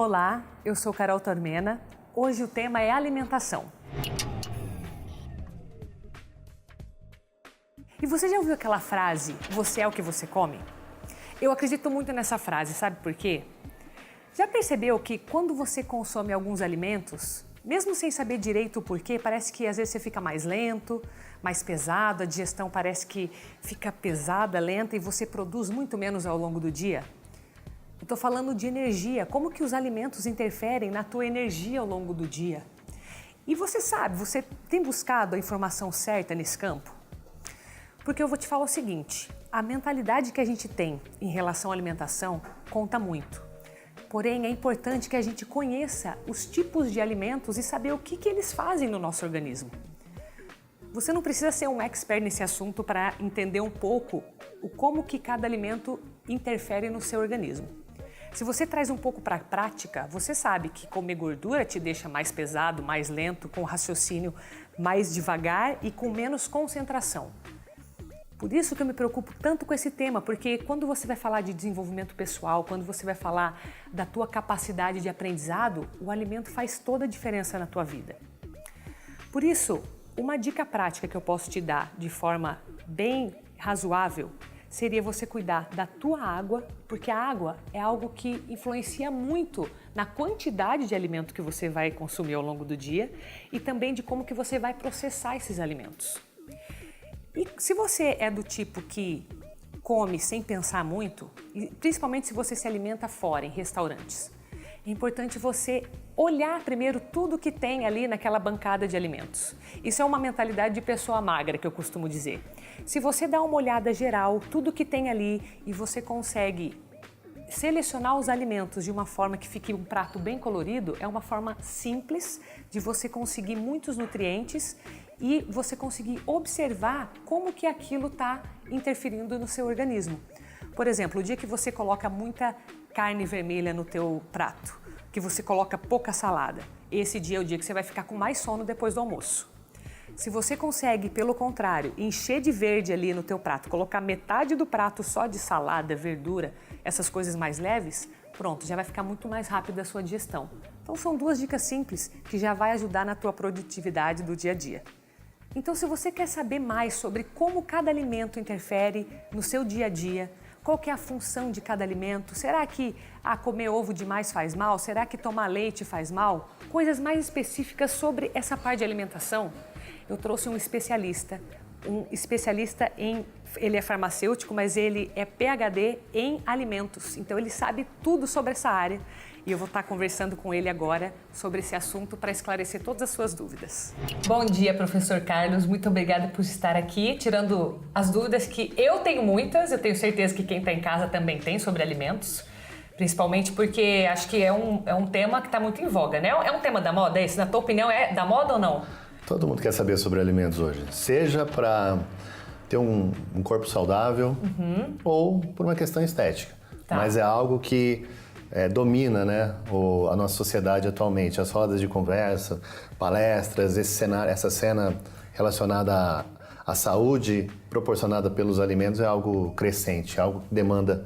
Olá, eu sou Carol Tormena. Hoje o tema é alimentação. E você já ouviu aquela frase, você é o que você come? Eu acredito muito nessa frase, sabe por quê? Já percebeu que quando você consome alguns alimentos, mesmo sem saber direito o porquê, parece que às vezes você fica mais lento, mais pesado, a digestão parece que fica pesada, lenta e você produz muito menos ao longo do dia? Eu estou falando de energia, como que os alimentos interferem na tua energia ao longo do dia. E você sabe, você tem buscado a informação certa nesse campo? Porque eu vou te falar o seguinte, a mentalidade que a gente tem em relação à alimentação conta muito. Porém, é importante que a gente conheça os tipos de alimentos e saber o que eles fazem no nosso organismo. Você não precisa ser um expert nesse assunto para entender um pouco o como que cada alimento interfere no seu organismo. Se você traz um pouco para a prática, você sabe que comer gordura te deixa mais pesado, mais lento, com raciocínio mais devagar e com menos concentração. Por isso que eu me preocupo tanto com esse tema, porque quando você vai falar de desenvolvimento pessoal, quando você vai falar da tua capacidade de aprendizado, o alimento faz toda a diferença na tua vida. Por isso, uma dica prática que eu posso te dar de forma bem razoável seria você cuidar da tua água, porque a água é algo que influencia muito na quantidade de alimento que você vai consumir ao longo do dia e também de como que você vai processar esses alimentos. E se você é do tipo que come sem pensar muito, e principalmente se você se alimenta fora, em restaurantes, é importante você olhar primeiro tudo que tem ali naquela bancada de alimentos. Isso é uma mentalidade de pessoa magra, que eu costumo dizer. Se você dá uma olhada geral, tudo que tem ali, e você consegue selecionar os alimentos de uma forma que fique um prato bem colorido, é uma forma simples de você conseguir muitos nutrientes e você conseguir observar como que aquilo está interferindo no seu organismo. Por exemplo, o dia que você coloca muita carne vermelha no teu prato, que você coloca pouca salada, esse dia é o dia que você vai ficar com mais sono depois do almoço. Se você consegue, pelo contrário, encher de verde ali no teu prato, colocar metade do prato só de salada, verdura, essas coisas mais leves, pronto, já vai ficar muito mais rápido a sua digestão. Então são duas dicas simples que já vai ajudar na tua produtividade do dia a dia. Então se você quer saber mais sobre como cada alimento interfere no seu dia a dia, qual que é a função de cada alimento? Será que comer ovo demais faz mal? Será que tomar leite faz mal? Coisas mais específicas sobre essa parte de alimentação. Eu trouxe um especialista ele é farmacêutico, mas ele é PhD em alimentos. Então ele sabe tudo sobre essa área e eu vou estar conversando com ele agora sobre esse assunto para esclarecer todas as suas dúvidas. Bom dia, professor Carlos. Muito obrigada por estar aqui, tirando as dúvidas que eu tenho muitas. Eu tenho certeza que quem está em casa também tem sobre alimentos. Principalmente porque acho que é um tema que está muito em voga, né? É um tema da moda esse? Na tua opinião, é da moda ou não? Todo mundo quer saber sobre alimentos hoje, seja para ter um corpo saudável ou por uma questão estética. Tá. Mas é algo que domina, né, a nossa sociedade atualmente. As rodas de conversa, palestras, essa cena relacionada à saúde proporcionada pelos alimentos é algo crescente, algo que demanda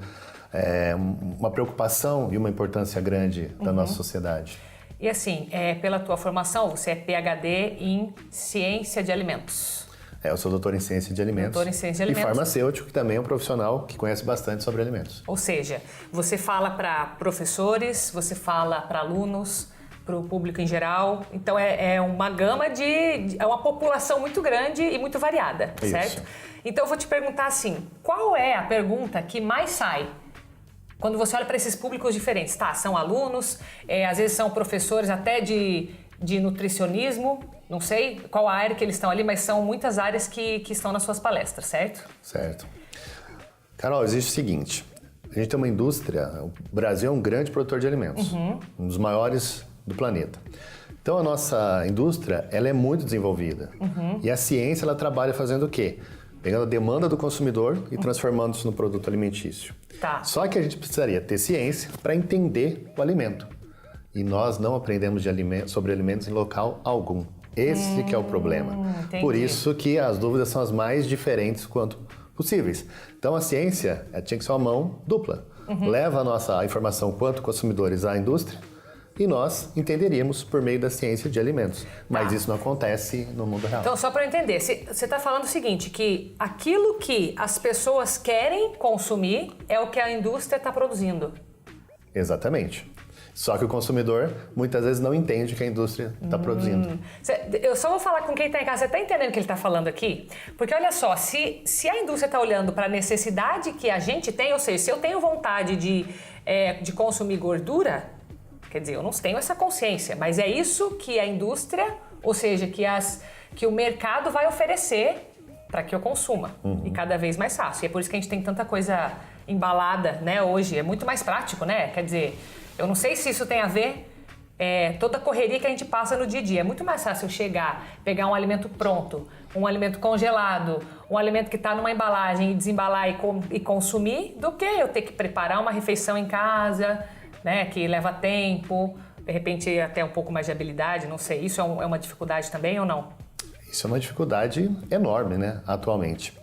uma preocupação e uma importância grande da nossa sociedade. E assim, pela tua formação, você é PhD em Ciência de Alimentos. Eu sou doutor em Ciência de Alimentos. Doutor em Ciência de Alimentos. E farmacêutico, que também é um profissional que conhece bastante sobre alimentos. Ou seja, você fala para professores, você fala para alunos, para o público em geral. Então é uma gama é uma população muito grande e muito variada, certo? Isso. Então eu vou te perguntar assim, qual é a pergunta que mais sai quando você olha para esses públicos diferentes? Tá, são alunos, às vezes são professores até de nutricionismo, não sei qual a área que eles estão ali, mas são muitas áreas que estão nas suas palestras, certo? Certo. Carol, existe o seguinte, a gente tem uma indústria, o Brasil é um grande produtor de alimentos, um dos maiores do planeta. Então a nossa indústria, ela é muito desenvolvida. E a ciência, ela trabalha fazendo o quê? Pegando a demanda do consumidor e transformando isso no produto alimentício. Tá. Só que a gente precisaria ter ciência para entender o alimento. E nós não aprendemos sobre alimentos em local algum. Esse que é o problema. Entendi. Por isso que as dúvidas são as mais diferentes quanto possíveis. Então a ciência tinha que ser uma mão dupla. Leva a nossa informação quanto consumidores à indústria e nós entenderíamos por meio da ciência de alimentos. Mas isso não acontece no mundo real. Então, só para eu entender, você está falando o seguinte, que aquilo que as pessoas querem consumir é o que a indústria está produzindo. Exatamente. Só que o consumidor muitas vezes não entende o que a indústria está produzindo. Eu só vou falar com quem está em casa. Você está entendendo o que ele está falando aqui? Porque olha só, se a indústria está olhando para a necessidade que a gente tem, ou seja, se eu tenho vontade de consumir gordura, quer dizer, eu não tenho essa consciência, mas é isso que a indústria, ou seja, que o mercado vai oferecer para que eu consuma. E cada vez mais fácil. E é por isso que a gente tem tanta coisa embalada, né, hoje. É muito mais prático, né? Quer dizer, eu não sei se isso tem a ver toda a correria que a gente passa no dia a dia. É muito mais fácil eu chegar, pegar um alimento pronto, um alimento congelado, um alimento que está numa embalagem e desembalar e consumir, do que eu ter que preparar uma refeição em casa, né, que leva tempo, de repente até um pouco mais de habilidade, não sei. Isso é uma dificuldade também ou não? Isso é uma dificuldade enorme, né, atualmente.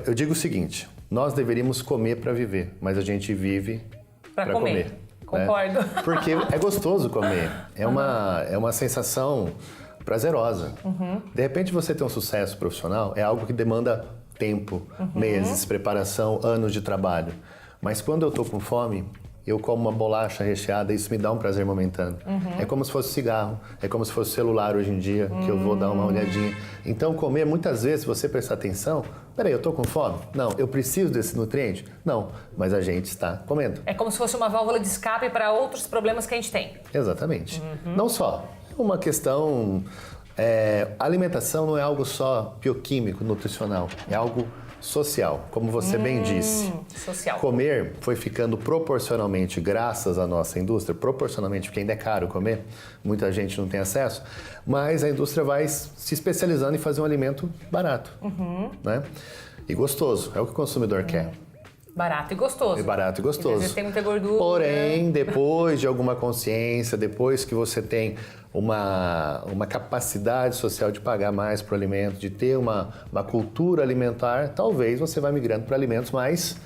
Eu digo o seguinte, nós deveríamos comer para viver, mas a gente vive para comer. Concordo. Né? Porque é gostoso comer, é uma sensação prazerosa. De repente você ter um sucesso profissional é algo que demanda tempo, meses, preparação, anos de trabalho. Mas quando eu estou com fome, eu como uma bolacha recheada, isso me dá um prazer momentâneo. É como se fosse cigarro, é como se fosse celular hoje em dia, que eu vou dar uma olhadinha. Então comer, muitas vezes, se você prestar atenção, peraí, eu estou com fome? Não. Eu preciso desse nutriente? Não. Mas a gente está comendo. É como se fosse uma válvula de escape para outros problemas que a gente tem. Exatamente. Não só. É uma questão... a alimentação não é algo só bioquímico, nutricional. É algo social, como você bem disse. Social. Comer foi ficando proporcionalmente, graças à nossa indústria, proporcionalmente, porque ainda é caro comer, muita gente não tem acesso, mas a indústria vai se especializando em fazer um alimento barato, né? E gostoso, é o que o consumidor quer. Barato e gostoso. É barato e gostoso. Às vezes tem muita gordura. Porém, depois de alguma consciência, depois que você tem uma capacidade social de pagar mais para o alimento, de ter uma cultura alimentar, talvez você vá migrando para alimentos mais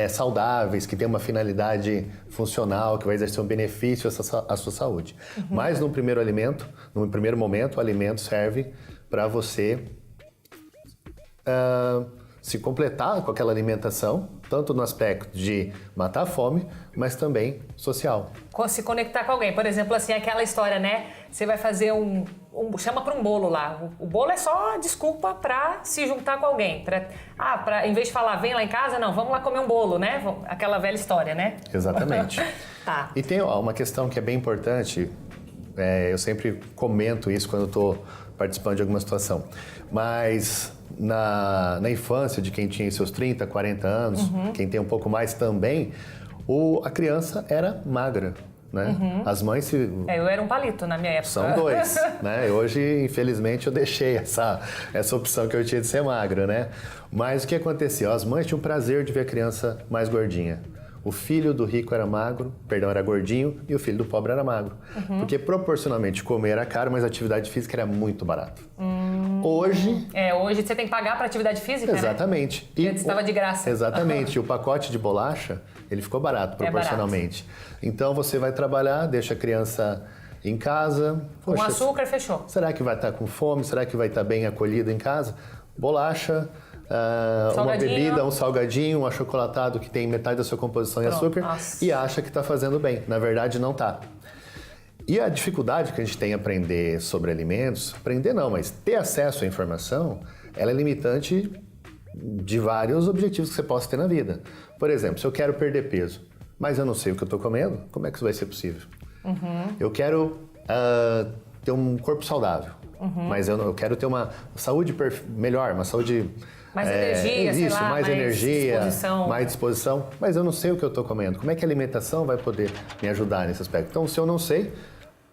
saudáveis, que tem uma finalidade funcional, que vai exercer um benefício à sua saúde. Mas no primeiro momento, o alimento serve para você se completar com aquela alimentação, tanto no aspecto de matar a fome, mas também social. Se conectar com alguém. Por exemplo, assim, aquela história, né? Você vai fazer chama para um bolo lá. O bolo é só desculpa para se juntar com alguém. Em vez de falar, vem lá em casa, não, vamos lá comer um bolo, né? Aquela velha história, né? Exatamente. Tá. E tem uma questão que é bem importante, eu sempre comento isso quando eu estou participando de alguma situação, mas na infância de quem tinha seus 30, 40 anos, quem tem um pouco mais também, a criança era magra, né? As mães eu era um palito na minha época. São dois, né? Hoje, infelizmente, eu deixei essa opção que eu tinha de ser magra, né? Mas o que acontecia? As mães tinham o prazer de ver a criança mais gordinha. O filho do rico era gordinho, e o filho do pobre era magro. Porque proporcionalmente comer era caro, mas a atividade física era muito barata. Hoje você tem que pagar para atividade física, exatamente. Né? E antes estava de graça. Exatamente. E o pacote de bolacha, ele ficou barato proporcionalmente. Então você vai trabalhar, deixa a criança em casa. Com açúcar, fechou. Será que vai estar com fome? Será que vai estar bem acolhido em casa? Bolacha, uma bebida, um salgadinho, um achocolatado que tem metade da sua composição em açúcar. Nossa. E acha que está fazendo bem. Na verdade, não está. E a dificuldade que a gente tem em aprender sobre alimentos, aprender não, mas ter acesso à informação, ela é limitante de vários objetivos que você possa ter na vida. Por exemplo, se eu quero perder peso, mas eu não sei o que eu estou comendo, como é que isso vai ser possível? Eu quero ter um corpo saudável, mas eu quero ter uma saúde melhor, uma saúde... Mais energia, sei lá, mais energia, disposição. mais disposição, mas eu não sei o que eu estou comendo. Como é que a alimentação vai poder me ajudar nesse aspecto? Então, se eu não sei,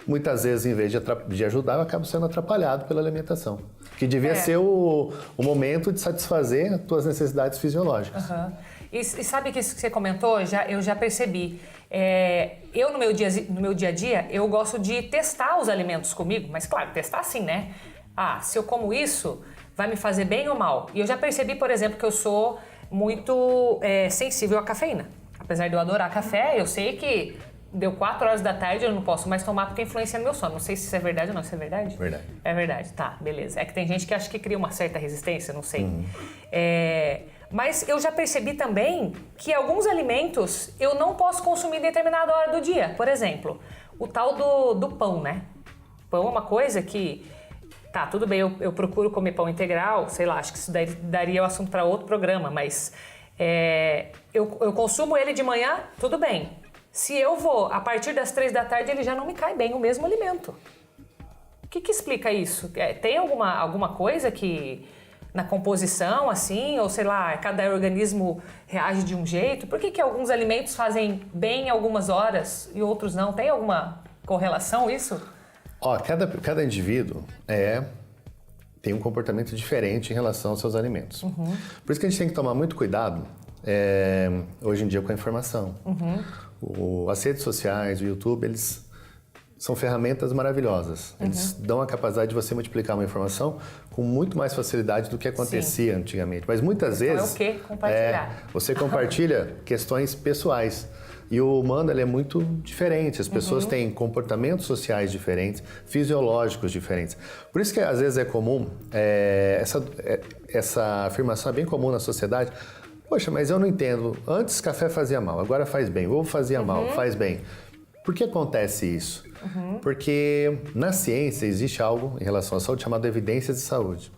muitas vezes, em vez de ajudar, eu acabo sendo atrapalhado pela alimentação. Que devia ser o momento de satisfazer as tuas necessidades fisiológicas. E sabe que isso que você comentou, eu já percebi. Eu, no meu dia a dia, eu gosto de testar os alimentos comigo, mas claro, testar assim, né? Se eu como isso, vai me fazer bem ou mal? E eu já percebi, por exemplo, que eu sou muito sensível à cafeína. Apesar de eu adorar café, eu sei que deu 4 horas da tarde, eu não posso mais tomar porque influencia no meu sono. Não sei se isso é verdade ou não. Isso é verdade? Verdade. É verdade, tá, beleza. É que tem gente que acha que cria uma certa resistência, não sei. Mas eu já percebi também que alguns alimentos eu não posso consumir em determinada hora do dia. Por exemplo, o tal do pão, né? Pão é uma coisa que... Tá, tudo bem, eu procuro comer pão integral, sei lá, acho que isso daria o assunto para outro programa, mas eu consumo ele de manhã, tudo bem. Se eu vou, a partir das 3 da tarde, ele já não me cai bem, o mesmo alimento. O que explica isso? Tem alguma coisa que na composição, assim, ou sei lá, cada organismo reage de um jeito? Por que alguns alimentos fazem bem em algumas horas e outros não? Tem alguma correlação isso? Ó, cada indivíduo tem um comportamento diferente em relação aos seus alimentos. Por isso que a gente tem que tomar muito cuidado hoje em dia com a informação. As redes sociais, o YouTube, eles são ferramentas maravilhosas. Eles dão a capacidade de você multiplicar uma informação com muito mais facilidade do que acontecia antigamente. Mas muitas vezes... É o quê? Compartilhar. Você compartilha questões pessoais. E o humano ele é muito diferente, as pessoas têm comportamentos sociais diferentes, fisiológicos diferentes. Por isso que às vezes é comum, essa afirmação é bem comum na sociedade. Poxa, mas eu não entendo, antes café fazia mal, agora faz bem, ovo fazia mal, faz bem. Por que acontece isso? Porque na ciência existe algo em relação à saúde chamado evidências de saúde.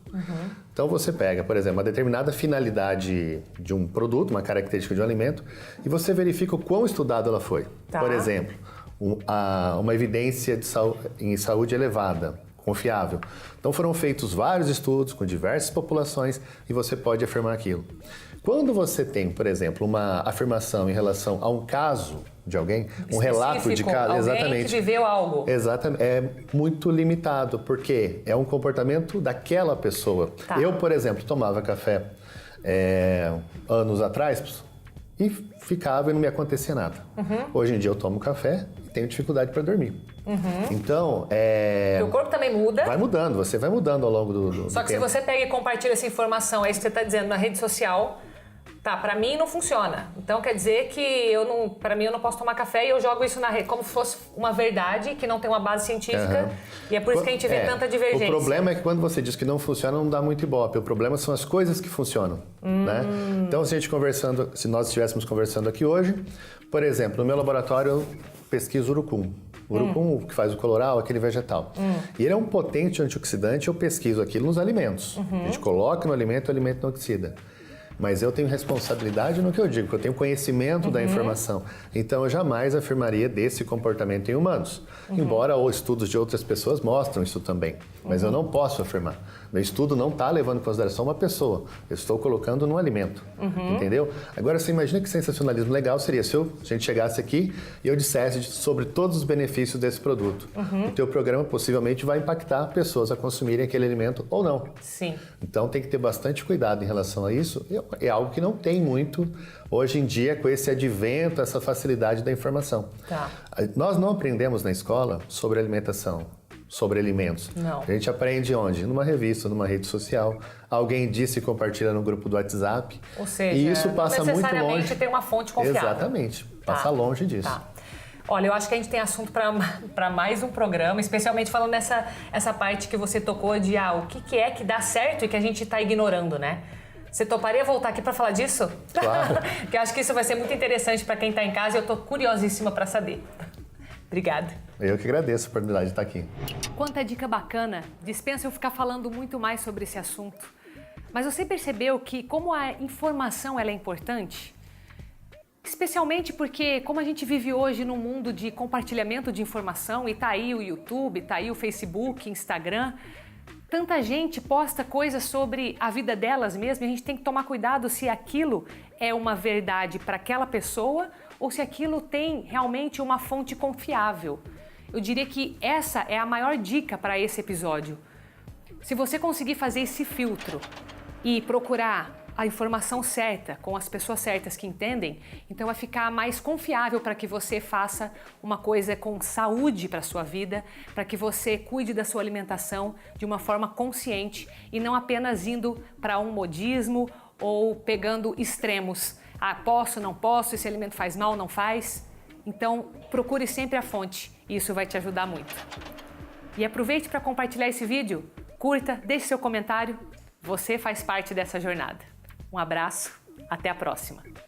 Então você pega, por exemplo, uma determinada finalidade de um produto, uma característica de um alimento, e você verifica o quão estudado ela foi. Tá. Por exemplo, uma evidência em saúde elevada, confiável. Então foram feitos vários estudos com diversas populações e você pode afirmar aquilo. Quando você tem, por exemplo, uma afirmação em relação a um caso de alguém, um relato de caso, alguém exatamente. Que viveu algo. Exatamente, é muito limitado, porque é um comportamento daquela pessoa. Tá. Eu, por exemplo, tomava café anos atrás e ficava e não me acontecia nada. Hoje em dia eu tomo café e tenho dificuldade para dormir. Então, O corpo também muda. vai mudando, você vai mudando ao longo do Só que tempo. se você pega e compartilha essa informação, é isso que você está dizendo na rede social, tá, pra mim não funciona. Então quer dizer que pra mim eu não posso tomar café e eu jogo isso na rede como se fosse uma verdade que não tem uma base científica. E é por isso que a gente vê tanta divergência. O problema é que quando você diz que não funciona, não dá muito ibope. O problema são as coisas que funcionam, né? Então, se nós estivéssemos conversando aqui hoje, por exemplo, no meu laboratório eu pesquiso urucum. O urucum, que faz o coloral, aquele vegetal. E ele é um potente antioxidante, eu pesquiso aquilo nos alimentos. A gente coloca no alimento, o alimento não oxida. Mas eu tenho responsabilidade no que eu digo, porque eu tenho conhecimento da informação. Então, eu jamais afirmaria desse comportamento em humanos. Embora os estudos de outras pessoas mostram isso também. Mas eu não posso afirmar. Meu estudo não está levando em consideração uma pessoa. Eu estou colocando no alimento. Entendeu? Agora, você imagina que sensacionalismo legal seria se a gente chegasse aqui e eu dissesse sobre todos os benefícios desse produto. O teu programa possivelmente vai impactar pessoas a consumirem aquele alimento ou não. Sim. Então, tem que ter bastante cuidado em relação a isso. É algo que não tem muito hoje em dia com esse advento, essa facilidade da informação. Tá. Nós não aprendemos na escola sobre alimentação, sobre alimentos. Não. A gente aprende onde? Numa revista, numa rede social. Alguém disse e compartilha no grupo do WhatsApp. Ou seja, e isso passa muito longe. tem uma fonte confiável. Exatamente. Passa longe disso. Tá. Olha, eu acho que a gente tem assunto para mais um programa, especialmente falando essa parte que você tocou de o que é que dá certo e que a gente está ignorando, né? Você toparia voltar aqui para falar disso? Claro. Porque eu acho que isso vai ser muito interessante para quem está em casa e eu estou curiosíssima para saber. Obrigada. Eu que agradeço a oportunidade de estar aqui. Quanta dica bacana. Dispensa eu ficar falando muito mais sobre esse assunto. Mas você percebeu que como a informação ela é importante? Especialmente porque como a gente vive hoje num mundo de compartilhamento de informação e tá aí o YouTube, tá aí o Facebook, Instagram, tanta gente posta coisas sobre a vida delas mesmas e a gente tem que tomar cuidado se aquilo é uma verdade para aquela pessoa ou se aquilo tem realmente uma fonte confiável. Eu diria que essa é a maior dica para esse episódio. Se você conseguir fazer esse filtro e procurar a informação certa, com as pessoas certas que entendem, então vai ficar mais confiável para que você faça uma coisa com saúde para a sua vida, para que você cuide da sua alimentação de uma forma consciente e não apenas indo para um modismo ou pegando extremos. Posso, não posso, esse alimento faz mal, não faz. Então, procure sempre a fonte, isso vai te ajudar muito. E aproveite para compartilhar esse vídeo, curta, deixe seu comentário, você faz parte dessa jornada. Um abraço, até a próxima!